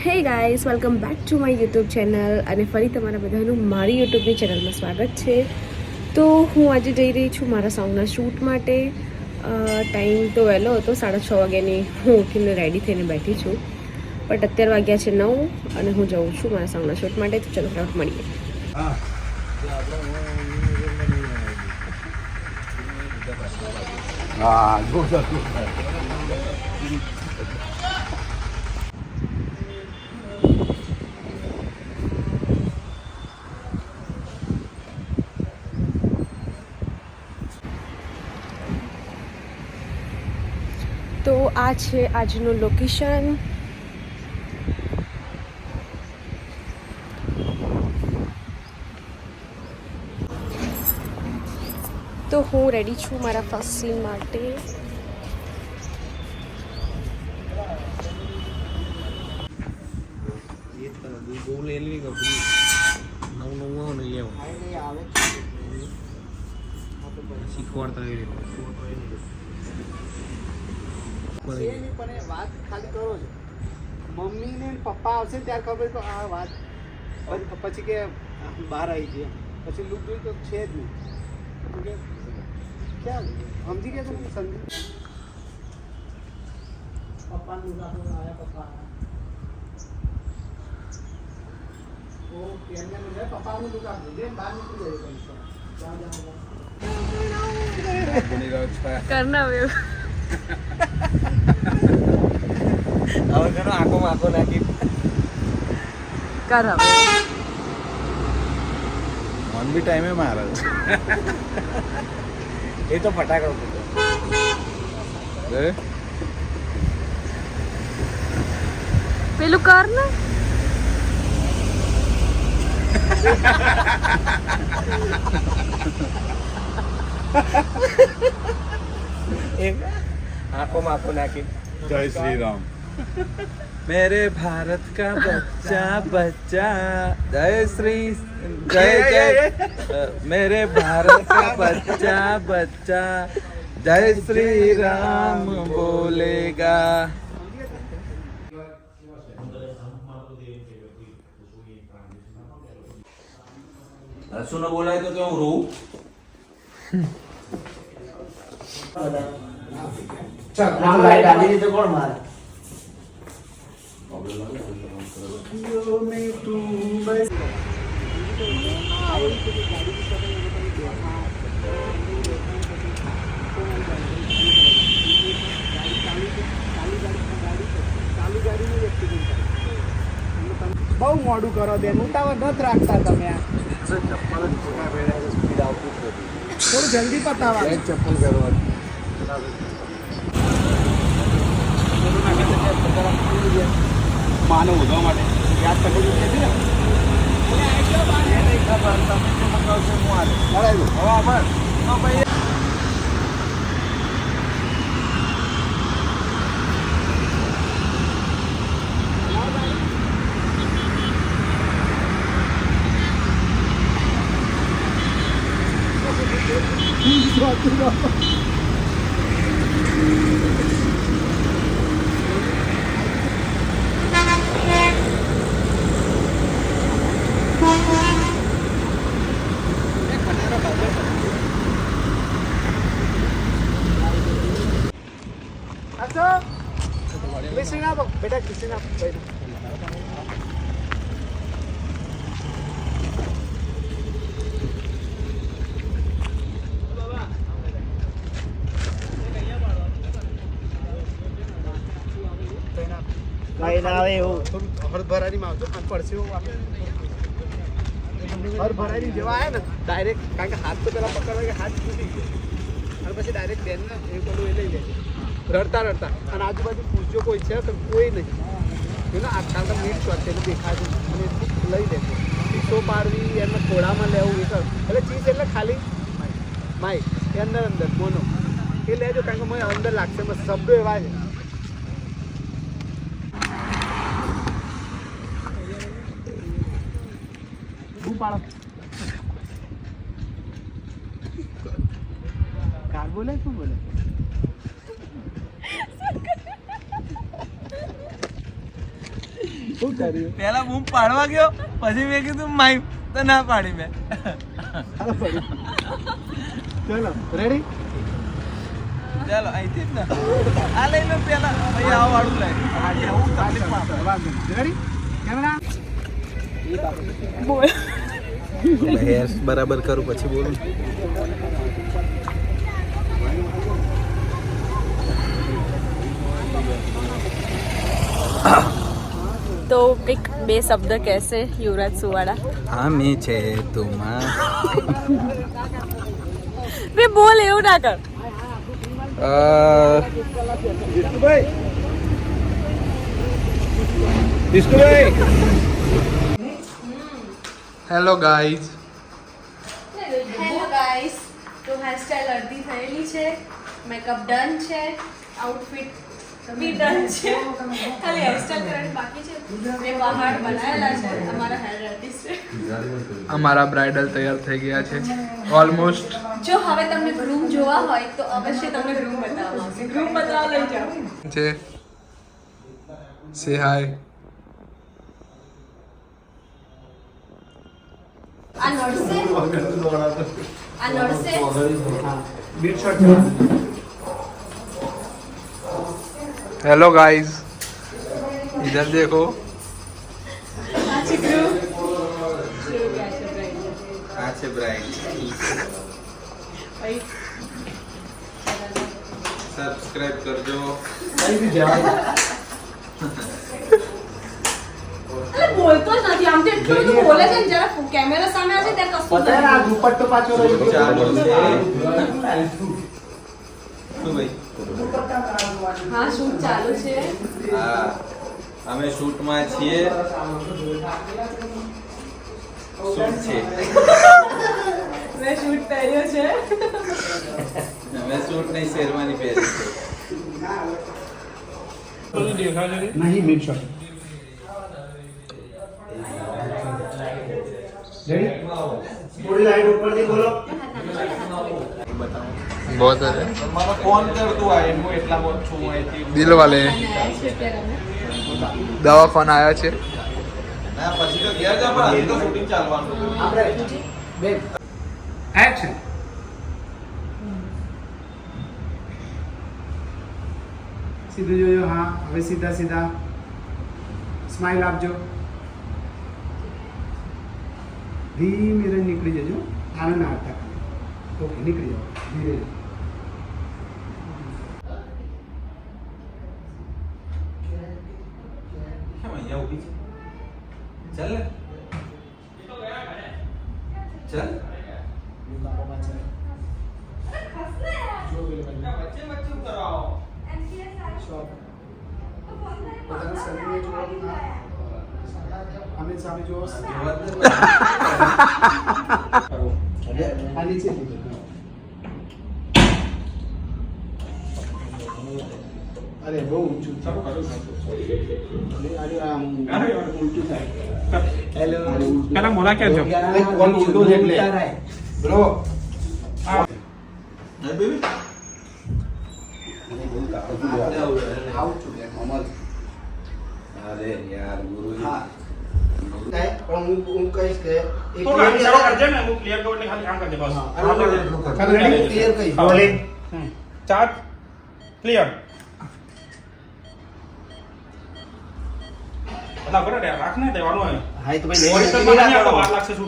Hey guys, welcome back to my YouTube channel. અને ફરી તમારા બધાનું મારી યુટ્યુબની ચેનલમાં સ્વાગત છે. તો હું આજે જઈ રહી છું મારા સોંગના શૂટ માટે. ટાઈમ તો વહેલો હતો, 6:30 વાગ્યાની હું ઉઠીને રેડી થઈને બેઠી છું. બટ અત્યારે વાગ્યા છે 9 અને હું જાઉં છું મારા સોંગના શૂટ માટે. તો ચલો ફટાફટ મળીએ. તો આ છે આજનું લોકેશન. તો હું રેડી છું મારા ફર્સ્ટ સીન માટે. વાત ખાલી કરો છો. મમ્મી ને પપ્પા આવશે ત્યારે ખબર તો આ વાત પછી કે બહાર આવી છે. પછી લુક જોઈ તો છે જ નહીં. ક્યાં સમજી ગયા તમે? સમજી પપ્પાનું આવ્યા પપ્પા. ઓકે, એમને પપ્પાનું લુક આપજો. જેમ બહાર નીકળી જાય કરના હવે ઘણો આંખો નાખી કર હવે મન બી ટાઈમે મારે એ તો ફટાકડો પેલું કર ને. આંખો નાખી. जय श्री राम। मेरे भारत का बच्चा बच्चा जय श्री जय जय मेरे भारत का बच्चा बच्चा जय श्री राम बोलेगा. सुनो बोला है तो क्यों रो? लाइट आली नहीं तो कौन मारे? બહુ મોડું કરો બેન, ઉતાવળ નથી રાખતા તમે. આ થોડું જલ્દી પતાવા. ચપ્પલ પહેરવાની માનો ઉધવા માટે યાદ કરી છે ને. Cristina, बेटा Cristina, કઈ ના આવે એવું હરભરાની માં આવજો. આમ પડશે હરભરાની જેવા આવ્યા ને ડાયરેક્ટ, કારણ કે હાથ તો પેલા પકડવા કે હાથ તૂટી ગયો અને પછી ડાયરેક્ટ બેન ને એવું બધું એ લઈ લે રડતા રડતા. અને આજુબાજુ પૂછજો કોઈ છે તો કોઈ નહીં. એને આજકાલ તો મીટ શોટ છે એટલે દેખાય છે અને લઈ લે. પીસો પાડવી એમને ખોળામાં લેવું એ કર. એટલે ચીઝ એટલે ખાલી માઇક એ અંદર અંદર મોનો એ લેજો, કારણ કે મને અંદર લાગશે. બસ શબ્દો એવા છે. શું પાડો કાર બોલે શું બોલે? શું કર્યું પેલા બૂમ પાડવા ગયો પછી મેં કીધું માઈ તો ના પાડી મેં હાલો પડી ચલો રેડી ચાલો અહીંથી જ ને આ લઈ લો પેલા ભાઈ આ વાળું લઈ આવું તકલીફમાં આપણે. રેડી કેમેરા બરાબર કરું પછી બોલું. તો એક બે શબ્દ કહેશે યુવરાજ સુવાડા. આમી છે તુમા બે બોલ એવું ના કર. Hello guys. હેલો ગાઈસ, તો હેરસ્ટાઈલ અડધી થયેલી છે, મેકઅપ ડન છે, આઉટફિટ બી ડન છે, ખાલી હેરસ્ટાઈલ કરવાની બાકી છે. મેં પહાડ બનાવેલા છે, અમારા હેર આર્ટિસ્ટ છે. અમારા બ્રાઇડલ તૈયાર થઈ ગયા છે ઓલમોસ્ટ. જો હવે તમને ગ્રૂમ જોવા હોય તો અવશ્ય તમને ગ્રૂમ બતાવવામાં આવશે. ગ્રૂમ બતાવવા લઈ જાઓ. છે સે હાય. આ નડશે, આ નડશે. બીટ શોટ हेलो गाइस, इधर देखो. આ છે ગ્રૂમ. अच्छे ब्राइट सब्सक्राइब कर दो. બોલતો જ નથી, આમ તો એટલું બધું બોલે છે ને જરા કેમેરા સામે આવશે ત્યારે કશું પતા આ દુપટ્ટો પાછો રહી ગયો ચાલુ છે. શું ભાઈ? હા શૂટ ચાલુ છે. હા, અમે શૂટમાં છીએ. શૂટ છે. મેં શૂટ પહેર્યો છે. અમે શૂટ નહીં, શેરવાની પહેરી છે. નહીં બીટ શોટ રેડી થોડી લાઈટ ઉપરથી બોલો बहुत है. મને ફોન કર તું આ એનું એટલામાં છું અહીંથી. दिल वाले दवाखाना आया છે. ના પછી તો ઘેર જા, પણ હજી તો શૂટિંગ ચાલવાનું. આપણે બે એક્શન સીધું જોજો હા હવે સીધા સીધા સ્માઈલ આપજો ધીમે રહીને નીકળી જજો આને ના હતા ઓકે નીકળી જાઓ ધીરે કેમ અહીંયા ઊભી છે? ચાલ ને. ચાલ. અમે સામે જો જોવા દે. આ નીચે અરે બહુ ઊંચું છે ઉલટું થાય હેલો પેલા મોલા ક્યાં છો? કોણ ઉલટું છે એટલે બ્રો હા બેબી. આઉટ છું અમલ અરે યાર ગુરુજી. હા પણ હું કહીશ કે એક તો ગાડી ચાલુ કરજે ને, હું ક્લિયર કરું એટલે ખાલી કામ કરજે બસ. ક્લિયર કહીશ રોલિંગ. Chart clear. બધા બરાબર રાખ ને દેવાનું હોય. હા તો મોનિટર માં નહીં આપો, વાર લાગશે શું